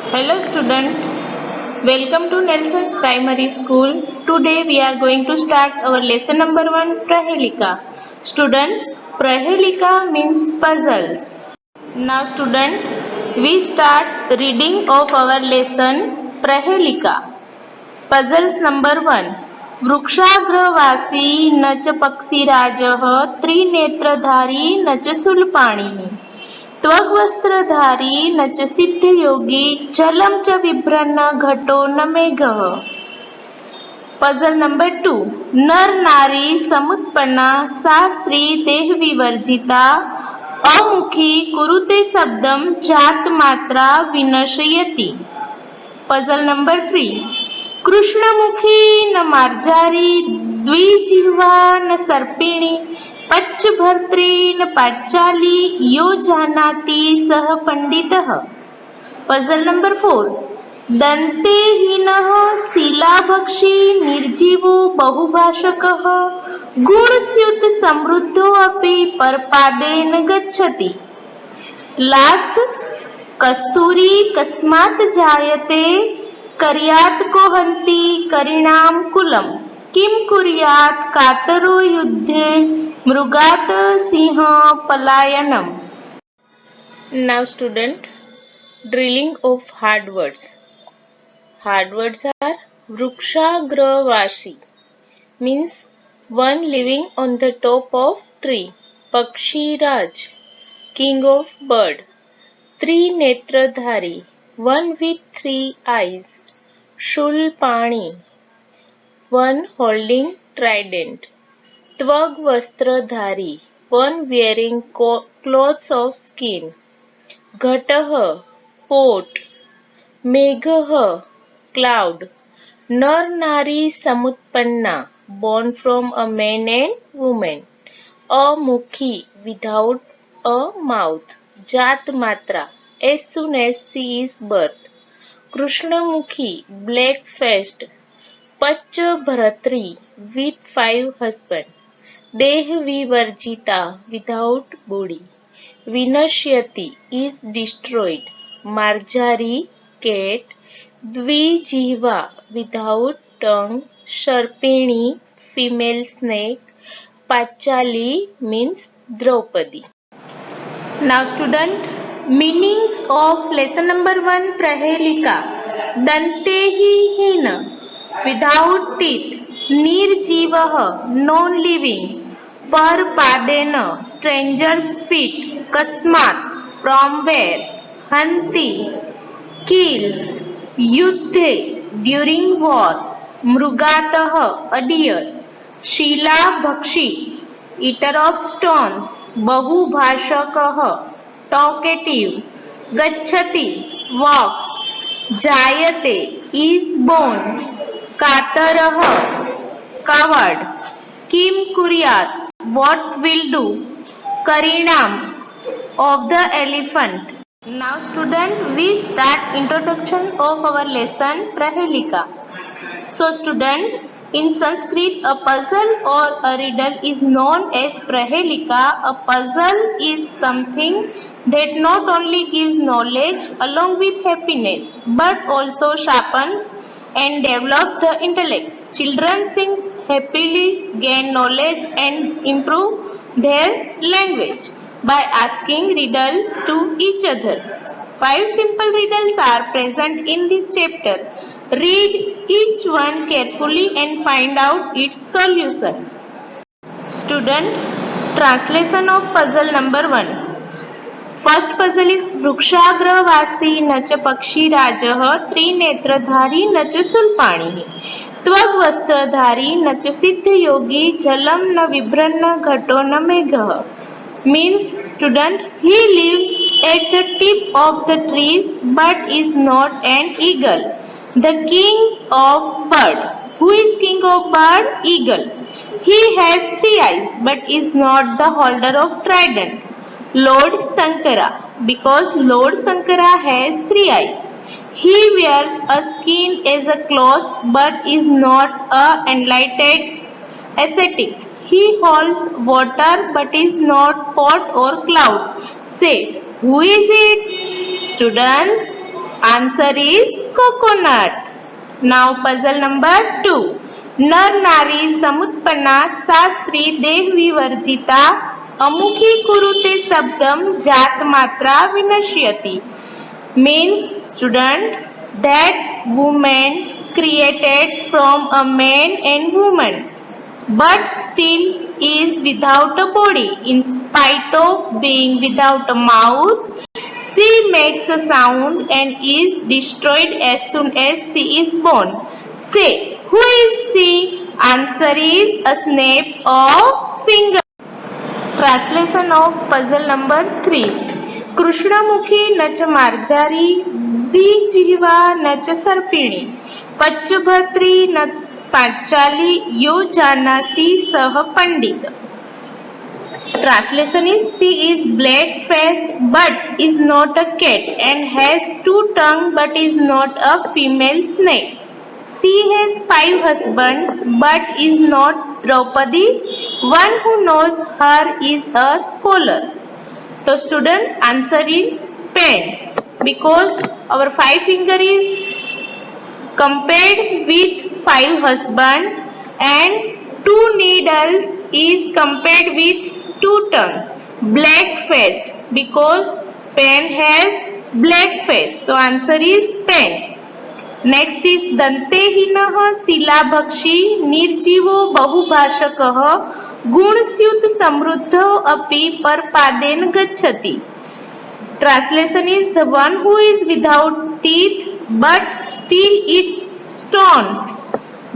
Hello student, welcome to Nelson's Primary School. Today we are going to start our lesson number 1 Prahelika. Students, Prahelika means puzzles. Now student, we start reading of our lesson Prahelika. Puzzles number 1. वृक्षाग्रवासी न च पक्षिराजः त्रिनेत्रधारी न च शूलपाणिः त्वग्वस्त्रधारी न च सिद्धयोगी जलं च बिभ्रन्न घटो न मेघः. Puzzle number 2. नर नारी समुत्पन्ना सा स्त्री देह विवर्जिता अमुखी कुरुते शब्दम जात मात्रा विनशयति. Puzzle number 3. कृष्णमुखी न मार्जारी द्विजिह्वा न सर्पिणी पच्चभर्त्री न पांचाली यो जानाति सह पंडितः. Puzzle number 4. दन्तेहीनः शिलाभक्षी निर्जीवो बहुभाषकः गुणस्युत समृद्धो अपि परपादेन गच्छति. लास्ट कस्तूरी कस्मात् जायते कर्यात् को हन्ति करिणाम कुलम किम कुर्यात् कातरो युद्धे मृगात् Singh पलायनम. Now student, drilling of hard words. Hard words are Vrukshagravasi means one living on the top of tree. Pakshiraj, king of bird. Trinetradhari, one with 3 eyes. Shulpani, one holding trident. Tvagvastradhari, one wearing clothes of skin. Ghatah, pot. Megha, cloud. Nar Nari Samutpanna, born from a man and woman. Amukhi, without a mouth. Jat Matra, as soon as she is birthed. Krishnamukhi, black-faced. Pachabharatri, with 5 husbands. Dehavivarjita, without body. Vinashyati, is destroyed. Marjari, cat. Dvijiva, without tongue. Sharpini, female snake. Pachali means Draupadi. Now student, meanings of lesson number 1 Prahelika. Dantehi hina, without teeth. Nirjivah, non-living. Parpadena, stranger's feet. Kasmat, from where. Hanti, kills. Yuddhe, during war. Mrugatah, a deer. Shila Bhakshi, eater of stones. Bahubhashakah, talkative. Gacchati, walks. Jayate, is born. Katarah, coward. Kim Kuryat, what will do. Karinam, of the elephant. Now student, we start introduction of our lesson Prahelika. So student, in Sanskrit, a puzzle or a riddle is known as Prahelika. A puzzle is something that not only gives knowledge along with happiness, but also sharpens and develops the intellect. Children sing happily, gain knowledge and improve their language by asking riddle to each other. 5 simple riddles are present in this chapter. Read each one carefully and find out its solution. Student, translation of puzzle number 1. First puzzle is वृक्षाग्रवासी न च पक्षीराजः त्रिनेत्रधारी न च शूलपाणिः त्वग्वस्त्रधारी न च सिद्धयोगी जलं न बिभ्रन्न घटो न मेघः. Means student, he lives at the tip of the trees but is not an eagle. The king of bird. Who is king of bird? Eagle. He has 3 eyes but is not the holder of trident. Lord Sankara, because Lord Sankara has 3 eyes. He wears a skin as a cloth but is not a enlightened ascetic. He holds water but is not pot or cloud. Say, who is it? Students, Answer is coconut. Now puzzle number 2. नर नारी समुत्पन्ना शास्त्री देह विवर्जिता अमुखी कुरुते शब्दम जात मात्रा विनश्यति. Means student that woman created from a man and woman but still is without a body. In spite of being without a mouth, she makes a sound and is destroyed as soon as she is born. Say, who is she? Answer is a snap of finger. Translation of puzzle number 3. कृष्णमुखी नच मार्जारी द्विजिह्वा नच सर्पिणी पच्चभद्री न पांचाली यो जानासी सह पंडित. Translation is she is black faced but is not a cat and has 2 tongues but is not a female snake. She has 5 husbands but is not Draupadi. One who knows her is a scholar. So student, answer is pen, because our 5 finger is compared with 5 husband and 2 needles is compared with 2 tongue. Black faced, because pen has black face. So answer is pen. Next is दंतेहीनः शिलाभक्षी निर्जीवो बहुभाषकः गुणस्युत समृद्धो अपि परपादेन गच्छति. Translation is the one who is without teeth but still eats stones.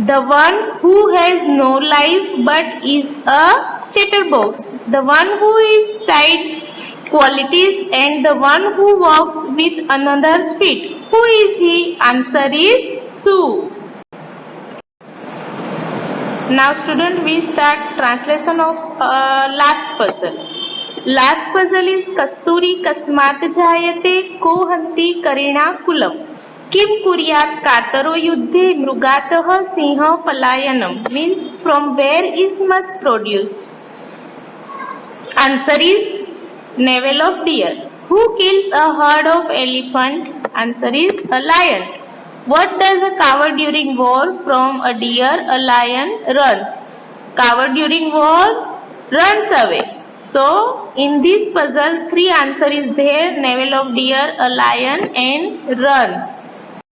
The one who has no life but is a chatterbox. The one who is tied qualities and the one who walks with another's feet. Who is he? Answer is Sue. Now student, we start translation of last puzzle. Last puzzle is कस्तूरी कस्मात् जायते को हन्ति करिणा coulomb किम कुर्यात् कातरो युद्धे मृगातः Singh पलायनम. Means from where is musk produced? Answer is navel of deer. Who kills a herd of elephant? Answer is a lion. What does a coward during war? From a deer a lion runs. Coward during war runs away. So in this puzzle 3 answer is there: navel of deer, a lion and runs.